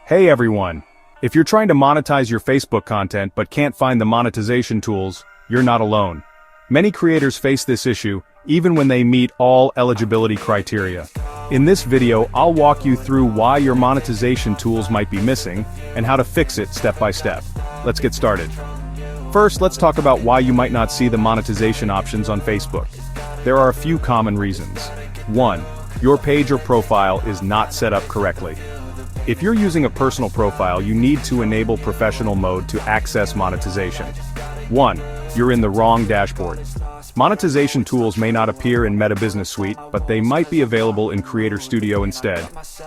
Hey everyone! If you're trying to monetize your Facebook content but can't find the monetization tools, you're not alone. Many creators face this issue, even when they meet all eligibility criteria. In this video, I'll walk you through why your monetization tools might be missing, and how to fix it step by step. Let's get started. First, let's talk about why you might not see the monetization options on Facebook. There are a few common reasons. 1. Your page or profile is not set up correctly. If you're using a personal profile, you need to enable professional mode to access monetization. 1. You're in the wrong dashboard. Monetization tools may not appear in Meta Business Suite, but they might be available in Creator Studio instead.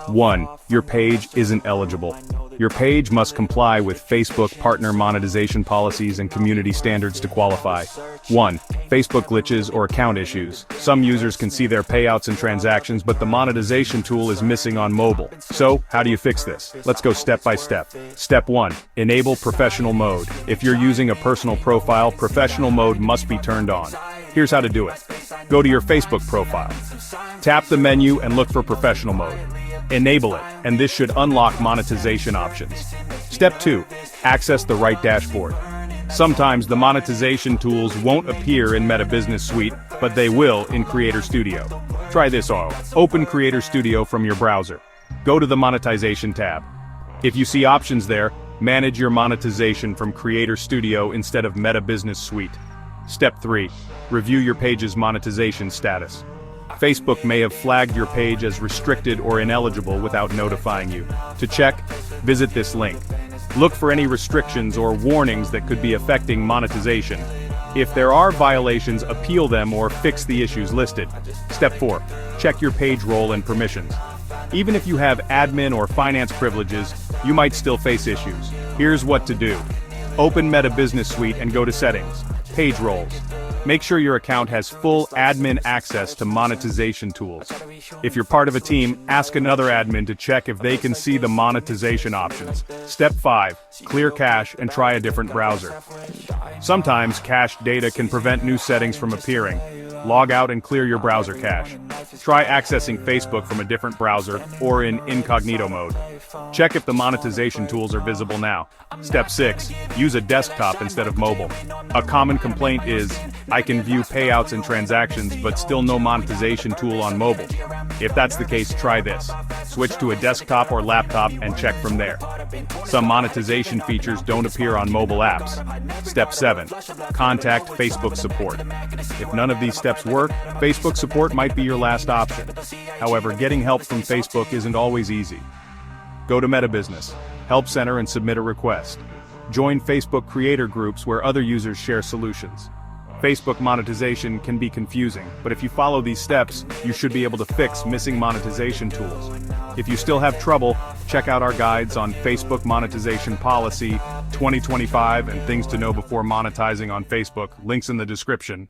1. Your page isn't eligible. Your page must comply with Facebook partner monetization policies and community standards to qualify. 1. Facebook glitches or account issues. Some users can see their payouts and transactions, but the monetization tool is missing on mobile. So, how do you fix this? Let's go step by step. Step 1. Enable professional mode. If you're using a personal profile, professional mode must be turned on. Here's how to do it. Go to your Facebook profile. Tap the menu and look for professional mode. Enable it, and this should unlock monetization options. Step 2. Access the right dashboard. Sometimes the monetization tools won't appear in Meta Business Suite, but they will in Creator Studio. Try this out. Open Creator Studio from your browser. Go to the Monetization tab. If you see options there, manage your monetization from Creator Studio instead of Meta Business Suite. Step 3. Review your page's monetization status. Facebook may have flagged your page as restricted or ineligible without notifying you. To check, visit this link. Look for any restrictions or warnings that could be affecting monetization. If there are violations, appeal them or fix the issues listed. Step 4. Check your page role and permissions. Even if you have admin or finance privileges, you might still face issues. Here's what to do. Open Meta Business Suite and go to Settings, Page Roles. Make sure your account has full admin access to monetization tools. If you're part of a team, ask another admin to check if they can see the monetization options. Step 5. Clear cache and try a different browser. Sometimes cached data can prevent new settings from appearing. Log out and clear your browser cache. Try accessing Facebook from a different browser or in incognito mode. Check if the monetization tools are visible now. Step 6. Use a desktop instead of mobile. A common complaint is, I can view payouts and transactions but still no monetization tool on mobile. If that's the case, try this. Switch to a desktop or laptop and check from there. Some monetization features don't appear on mobile apps. Step 7. Contact Facebook support. If none of these steps work, Facebook support might be your last option. However, getting help from Facebook isn't always easy. Go to Meta Business Help Center and submit a request. Join Facebook creator groups where other users share solutions. Facebook monetization can be confusing, but if you follow these steps, you should be able to fix missing monetization tools. If you still have trouble, check out our guides on Facebook Monetization Policy 2025 and things to know before monetizing on Facebook, links in the description.